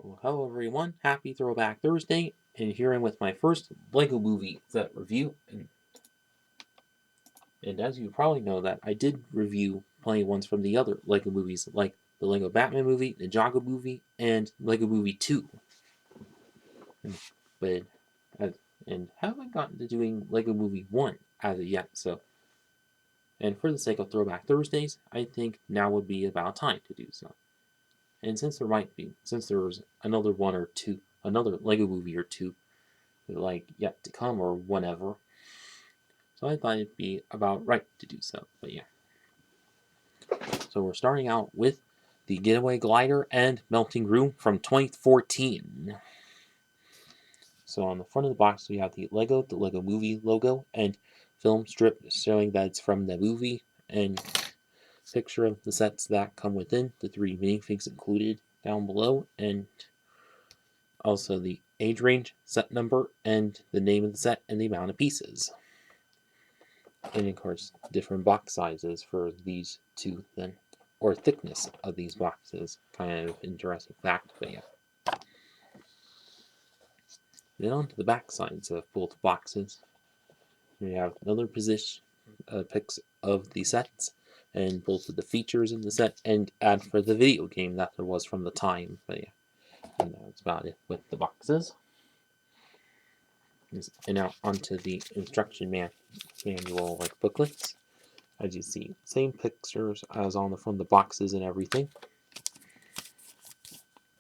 Well, hello everyone, happy Throwback Thursday, and here I'm with my first LEGO Movie set review. And as you probably know that I did review plenty of ones from the other LEGO movies, like the LEGO Batman movie, the Ninjago movie, and LEGO Movie 2. But and haven't gotten to doing LEGO Movie 1 as of yet, so and for the sake of Throwback Thursdays, I think now would be about time to do so. And since there's another one or two, another LEGO movie or two like yet to come or whenever. So I thought it'd be about right to do so. But yeah. So we're starting out with the Getaway glider and melting room from 2014. So on the front of the box we have the LEGO movie logo, and film strip showing that it's from the movie, and picture of the sets that come within, the 3 minifigs included down below, and also the age range, set number, and the name of the set and the amount of pieces. And of course, different box sizes for these two then, or thickness of these boxes. Kind of interesting fact, but yeah. Then on to the back sides of both boxes. We have another position pics of the sets and both of the features in the set and ad for the video game that there was from the time. But yeah, and that's about it with the boxes. And now onto the instruction manual like booklets. As you see, same pictures as on the front of the boxes and everything.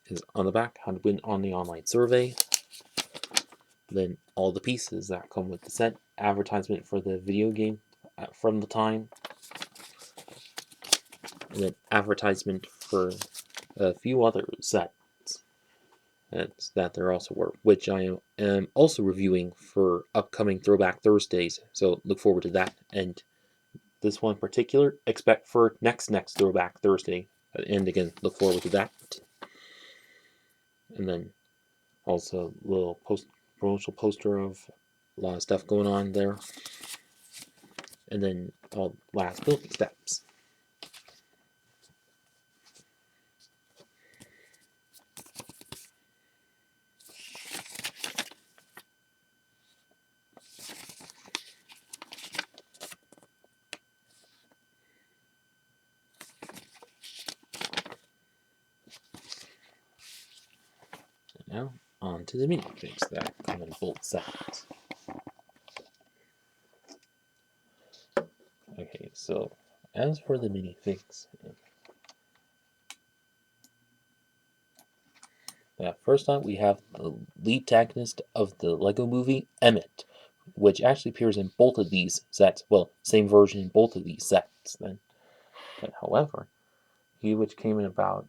Is on the back, how to win on the online survey. Then all the pieces that come with the set, advertisement for the video game from the time, and then advertisement for a few other sets that there also were, which I am also reviewing for upcoming Throwback Thursdays, so look forward to that. And this one in particular, expect for next Throwback Thursday, and again, look forward to that. And then also a little promotional poster of a lot of stuff going on there. And then all last building steps. And now on to the minifigs that come in both sets. Okay, so as for the minifigs, first up we have the lead antagonist of the LEGO movie, Emmett, which actually appears in both of these sets. Well, same version in both of these sets then. But however, he which came in about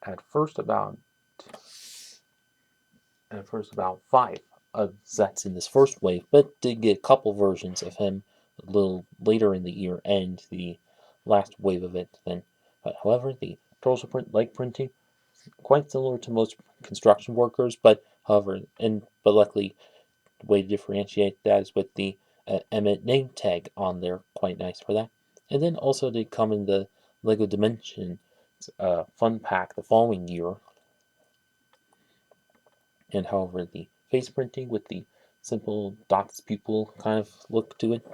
at first about 5 sets in this first wave, but did get a couple versions of him a little later in the year and the last wave of it then. But however, the torso print, leg printing, quite similar to most construction workers, but luckily the way to differentiate that is with the Emmett name tag on there, quite nice for that. And then also they come in the LEGO Dimension fun pack the following year. And however, the face printing with the simple dots pupil kind of look to it,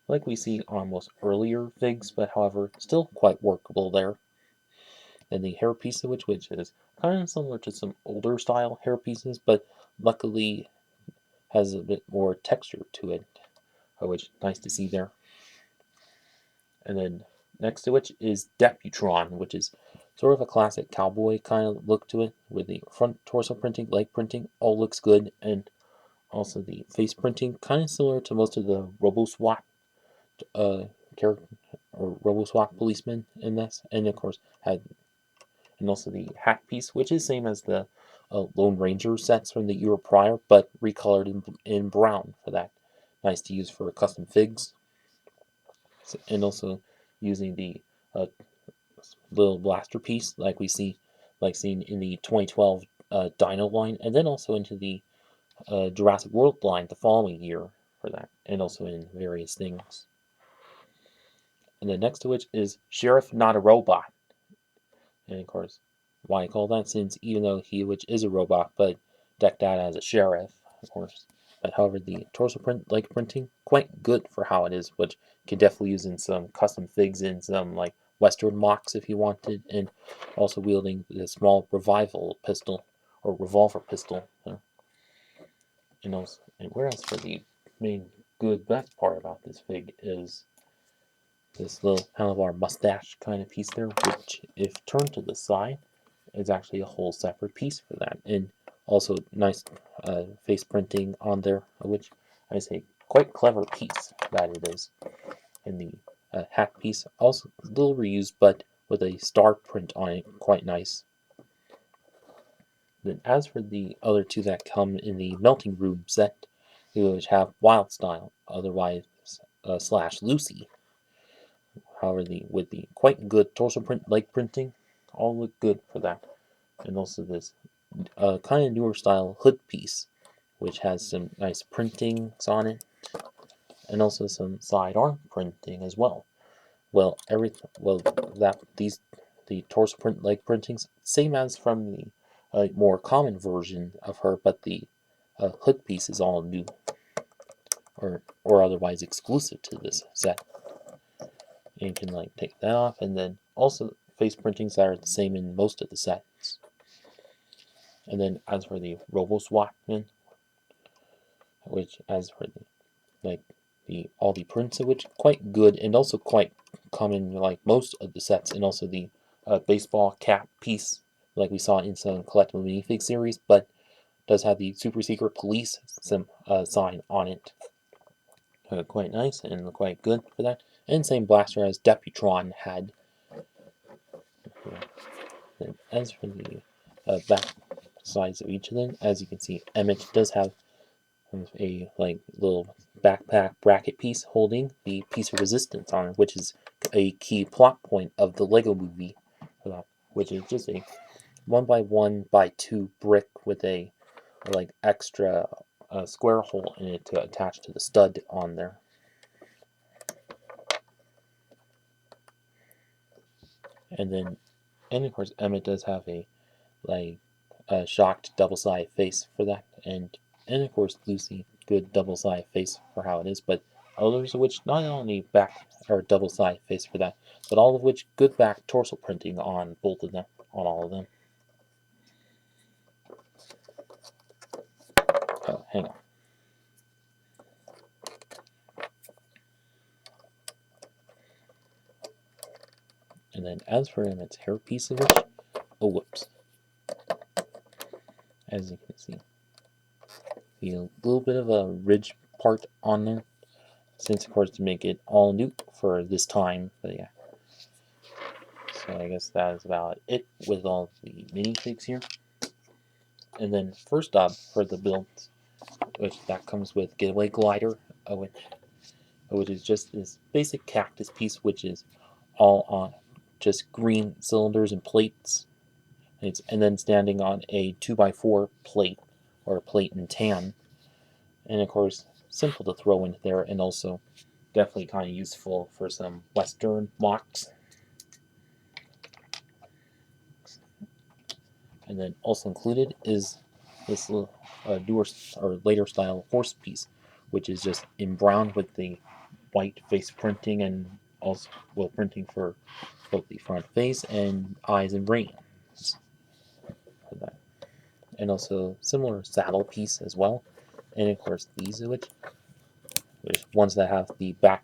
like we see on most earlier figs, but however, still quite workable there. And the hair piece of which is kind of similar to some older style hair pieces, but luckily has a bit more texture to it, which is nice to see there. And then next to which is Deputron, which is sort of a classic cowboy kind of look to it, with the front torso printing, leg printing, all looks good, and also the face printing, kind of similar to most of the RoboSwap character or RoboSwap policemen in this, and of course and also the hat piece, which is same as the Lone Ranger sets from the year prior, but recolored in brown for that. Nice to use for custom figs, and also using the little blaster piece like seen in the 2012 Dino line, and then also into the Jurassic World line the following year for that, and also in various things. And then next to which is Sheriff Not a Robot, and of course why I call that, since even though he which is a robot, but decked out as a sheriff, of course. But however, the torso print, like printing, quite good for how it is, which can definitely use in some custom figs in some like Western mocks if you wanted, and also wielding the small revival pistol or revolver pistol. And whereas for the main good best part about this fig is this little handlebar mustache kind of piece there, which if turned to the side is actually a whole separate piece for that, and also nice face printing on there, which I say quite clever piece that it is. And the hat piece also a little reused, but with a star print on it, quite nice. Then as for the other two that come in the melting room set, which have Wild Style, otherwise slash Lucy. However, with the quite good torso print, leg printing, all look good for that. And also this kind of newer style hood piece, which has some nice printings on it, and also some side arm printing as well. Well, the torso print leg printings same as from the more common version of her, but the hood piece is all new or otherwise exclusive to this set. And you can like take that off, and then also face printings that are the same in most of the sets. And then as for the Robo Swatman, which as for the like all the prints of which quite good and also quite common like most of the sets, and also the baseball cap piece like we saw in some collectible minifig series, but does have the super secret police sign on it. Quite nice and quite good for that. And same blaster as Deputron had. And as for the back sides of each of them, as you can see, Emmett does have a like little backpack bracket piece holding the piece of resistance on it, which is a key plot point of the Lego movie, which is just a 1x1x2 brick with a like extra square hole in it to attach to the stud on there. And of course, Emmett does have a like a shocked double-sided face for that, and of course Lucy, good double-sided face for how it is, but others of which not only back or double-sided face for that, but all of which good back torso printing on both of them, on all of them. Hang on. And then as for Emmett's hair piece of which, oh whoops, as you can see, a little bit of a ridge part on there, since of course to make it all new for this time, but yeah. So I guess that is about it with all the minifigs here. And then first up for the builds, which that comes with Getaway Glider, which is just this basic cactus piece, which is all on just green cylinders and plates, and then standing on a 2x4 plate or plate in tan, and of course simple to throw into there, and also definitely kind of useful for some Western mocks. And then also included is this little newer or later style horse piece, which is just in brown with the white face printing, and also printing for both the front face and eyes and brains for that. And also similar saddle piece as well. And of course these which ones that have the back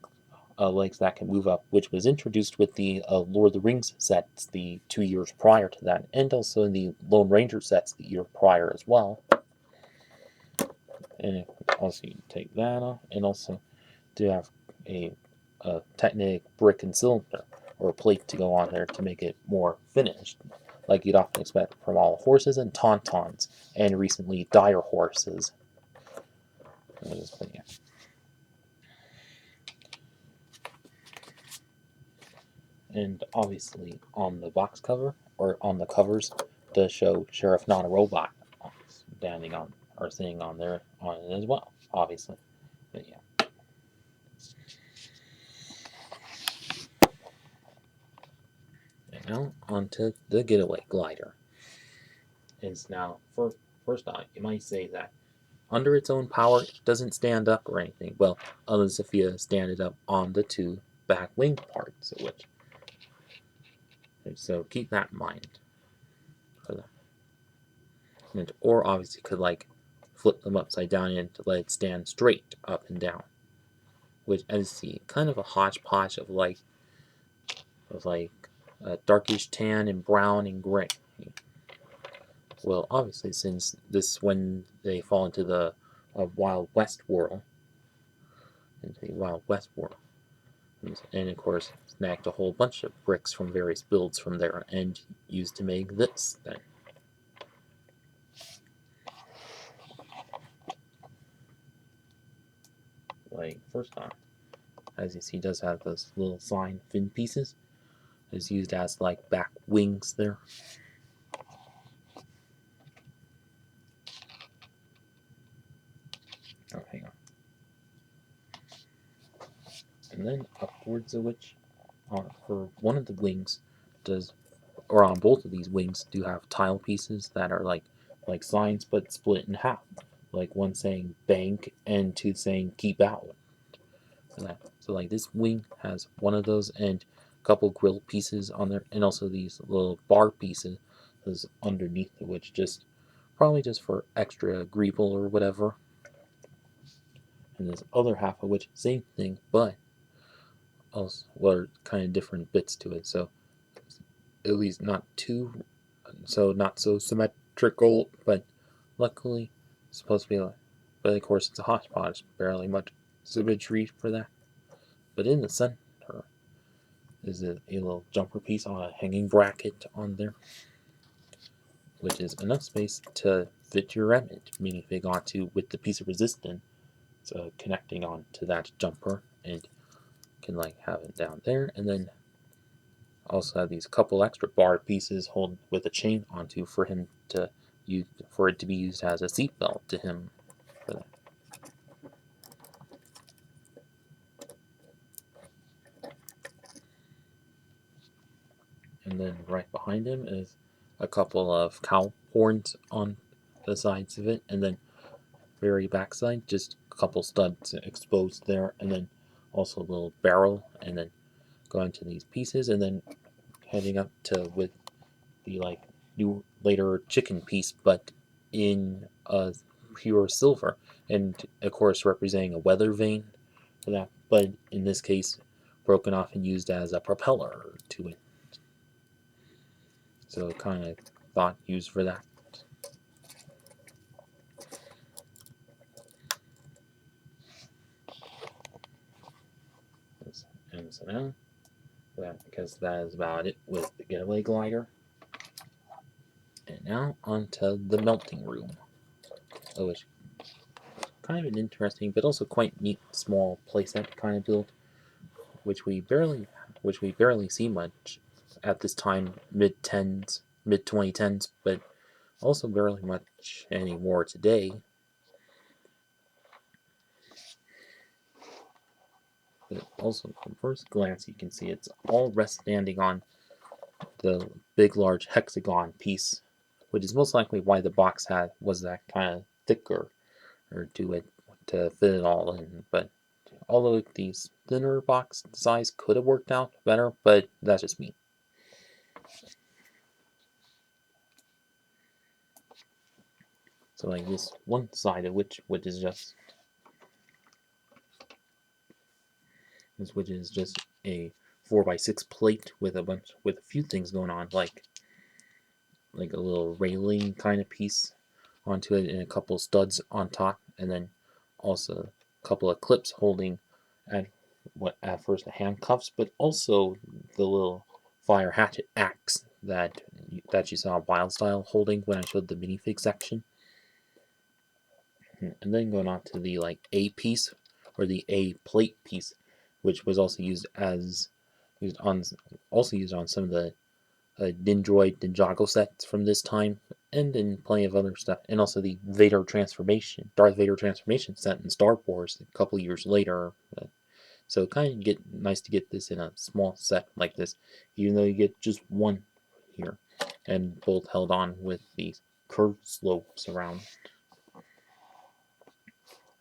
legs that can move up, which was introduced with the Lord of the Rings sets the 2 years prior to that, and also in the Lone Ranger sets the year prior as well. And also you take that off, and also to have a Technic brick and cylinder or a plate to go on there to make it more finished, like you'd often expect from all horses and tauntauns, and recently dire horses. And obviously on the box cover, or on the covers, does show Sheriff Not a Robot standing on, or sitting on there on it as well, obviously. But yeah. And now onto the Getaway Glider. is now first off, you might say that under its own power, it doesn't stand up or anything. Well, unless if you stand it up on the two back wing parts, which so keep that in mind. Or obviously could like flip them upside down and let it stand straight up and down, which as you see, kind of a hodgepodge of like a darkish tan and brown and gray. Well, obviously, since this when they fall into the Wild West world, and of course snagged a whole bunch of bricks from various builds from there and used to make this thing. Like first off, as you see, does have those little sign fin pieces. It's used as like back wings there. Oh, hang on. And then upwards of which, for one of the wings, does or on both of these wings do have tile pieces that are like signs but split in half, like one saying bank and two saying keep out. So like this wing has one of those and a couple grill pieces on there, and also these little bar pieces underneath, which just probably just for extra greeble or whatever. And this other half of which same thing, but also well, kind of different bits to it. So at least not too, so not so symmetrical, but luckily it's supposed to be like. But of course it's a hodgepodge, barely much symmetry for that. But in the center is a little jumper piece on a hanging bracket on there, which is enough space to fit your remnant minifig onto with the piece of resistance connecting on to that jumper, and can like have it down there, and then also have these couple extra bar pieces hold with a chain onto for him to use, for it to be used as a seatbelt to him for that. And then right behind him is a couple of cow horns on the sides of it, and then very backside just a couple studs exposed there, and then also a little barrel, and then going to these pieces, and then heading up to with the like new later chicken piece, but in a pure silver, and of course representing a weather vane for that, but in this case broken off and used as a propeller to it. So kind of thought used for that. And so now, because that is about it with the Getaway glider. And now onto the melting room, which kind of an interesting but also quite neat small playset kind of build, which we barely see much at this time, mid 2010s, but also barely much anymore today. But also, from first glance, you can see it's all standing on the big, large hexagon piece, which is most likely why the box was that kind of thicker, or to fit it all in. But although these thinner box size could have worked out better, but that's just me. So like this one side of which is just a 4x6 plate with a few things going on, like a little railing kind of piece onto it and a couple studs on top, and then also a couple of clips holding at first the handcuffs, but also the little fire hatchet axe that you saw Wildstyle holding when I showed the minifig section. And then going on to the like A piece or the A plate piece, which was also used on some of the Nindroid Ninjago sets from this time, and in plenty of other stuff, and also the Darth Vader transformation set in Star Wars a couple years later. So kind of nice to get this in a small set like this, even though you get just one here, and both held on with the curved slopes around,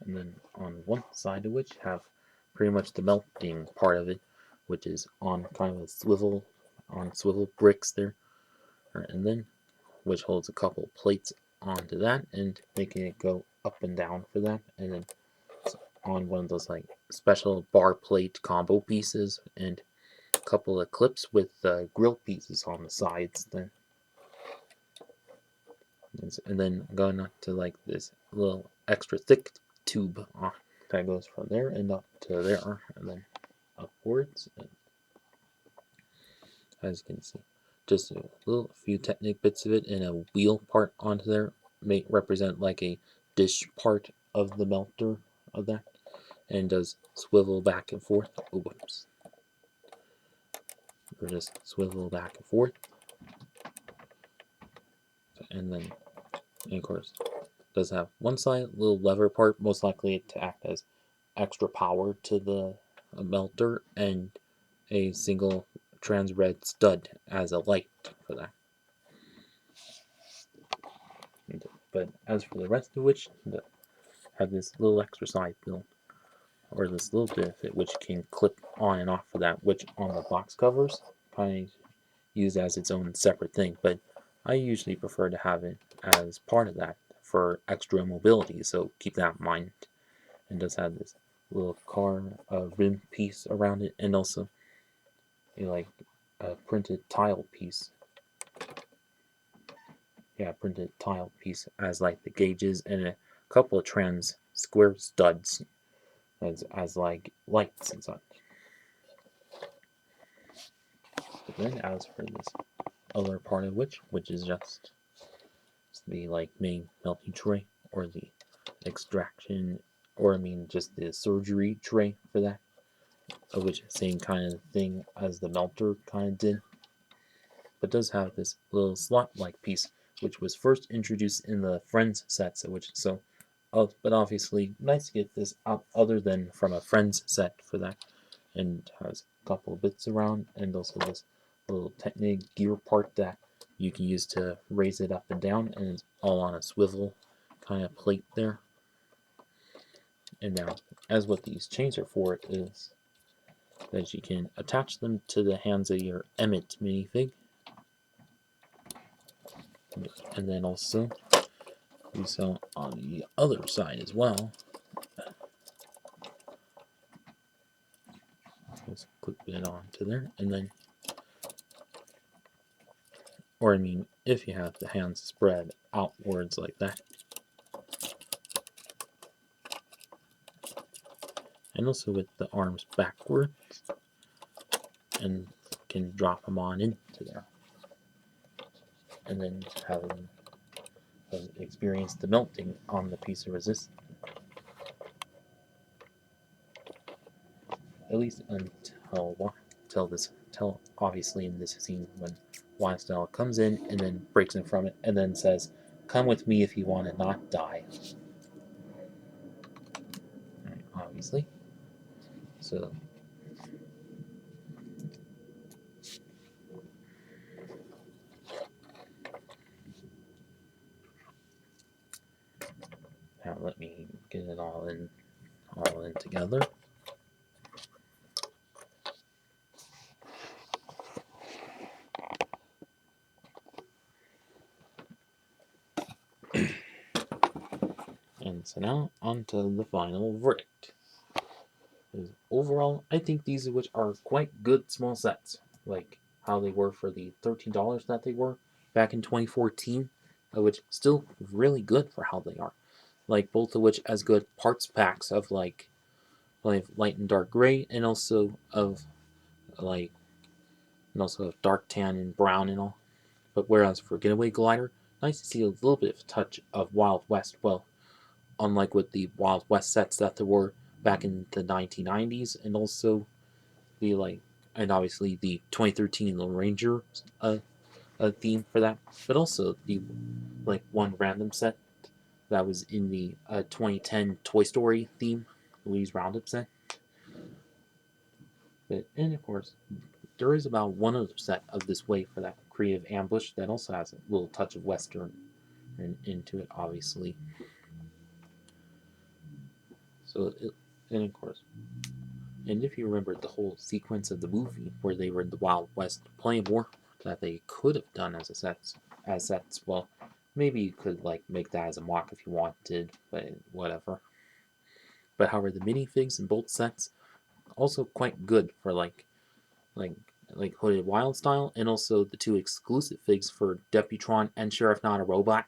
and then on one side of which have pretty much the melting part of it, which is on kind of a swivel, on swivel bricks there, and then which holds a couple plates onto that and making it go up and down for that, and then on one of those like special bar plate combo pieces and a couple of clips with grill pieces on the sides there. And then going up to like this little extra thick tube that goes from there and up to there and then upwards, and as you can see, just a little few technique bits of it, and a wheel part onto there may represent like a dish part of the melter of that, and does swivel back and forth. Oh, whoops. Or just swivel back and forth, and then of course does have one side little lever part, most likely to act as extra power to the melter, and a single trans red stud as a light for that. But as for the rest of which, have this little extra side built, or this little bit of it which can clip on and off for that, which on the box covers kind of use as its own separate thing, but I usually prefer to have it as part of that for extra mobility, so keep that in mind. And does have this little car rim piece around it, and also like a printed tile piece. Yeah, printed tile piece as like the gauges, and a couple of trans square studs as like lights and such. But then as for this other part of which is just the like main melting tray, or the extraction, or I mean just the surgery tray for that, of which same kind of thing as the melter kind of did, but does have this little slot-like piece, which was first introduced in the Friends sets, which so, but obviously nice to get this out other than from a Friends set for that, and has a couple of bits around, and also this little Technic gear part that you can use to raise it up and down, and it's all on a swivel kind of plate there. And now, as what these chains are for is that you can attach them to the hands of your Emmett minifig, and then also do so on the other side as well. Just clip it onto there, and then, or I mean, if you have the hands spread outwards like that, and also with the arms backwards, and can drop them on into there, and then have them experience the melting on the piece of resistance. At least until obviously in this scene when Weinstyle comes in and then breaks him from it and then says, "Come with me if you want to not die." Right, obviously. So now let me get it all in together. And so now on to the final verdict. Overall, I think these which are quite good small sets, like how they were for the $13 that they were back in 2014, which still really good for how they are. Like both of which as good parts packs of like light and dark gray, and also of like of dark tan and brown and all. But whereas for Getaway Glider, nice to see a little bit of a touch of Wild West. Well, unlike with the Wild West sets that there were back in the 1990s, and also the and obviously the 2013 Lone Ranger theme for that, but also the one random set that was in the 2010 Toy Story theme, Louise Roundup set. But and of course, there is about one other set of this way for that creative ambush that also has a little touch of Western into it, obviously. So, and of course, and if you remember the whole sequence of the movie where they were in the Wild West playing war, that they could have done as sets, well, maybe you could like make that as a mock if you wanted, but whatever. But however, the minifigs in both sets also quite good for like like Hooded Wild style, and also the two exclusive figs for Deputron and Sheriff Not a Robot,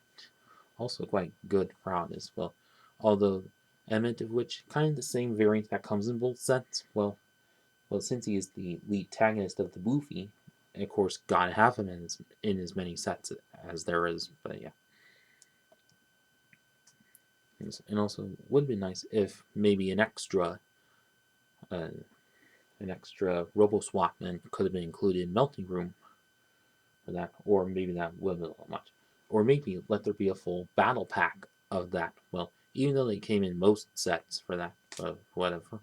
also quite good for how it is. Well, although Emmett of which kind of the same variant that comes in both sets. Well, since he is the lead antagonist of the movie, of course, gotta have him in as many sets as there is. But yeah, and also would be nice if maybe uh, an extra Robo Swapman could have been included in Melting Room for that, or maybe that would have been a little much, or maybe let there be a full battle pack of that. Well, even though they came in most sets for that, but whatever.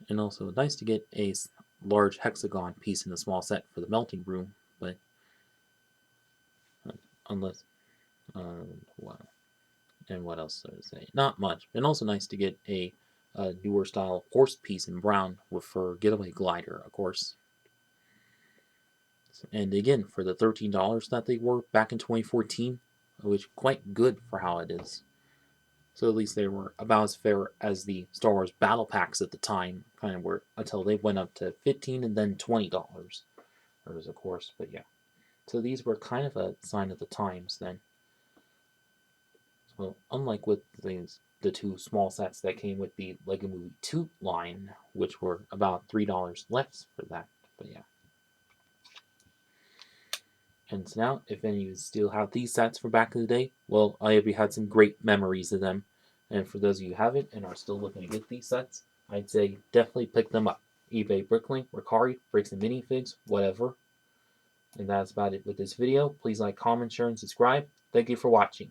And also nice to get a large hexagon piece in a small set for the Melting Room, but unless what and what else did I say? Not much. And also nice to get a newer style horse piece in brown with for Getaway glider, of course. And again, for the $13 that they were back in 2014, which quite good for how it is. So at least they were about as fair as the Star Wars battle packs at the time kind of were, until they went up to $15 and then $20. Of course, but yeah. So these were kind of a sign of the times then. Well, unlike with the two small sets that came with the Lego Movie 2 line, which were about $3 less for that. But yeah. And so now, if any of you still have these sets from back in the day, well, I hope you had some great memories of them. And for those of you who haven't and are still looking to get these sets, I'd say definitely pick them up. eBay, Bricklink, Ricari, Breaks and Minifigs, whatever. And that's about it with this video. Please like, comment, share, and subscribe. Thank you for watching.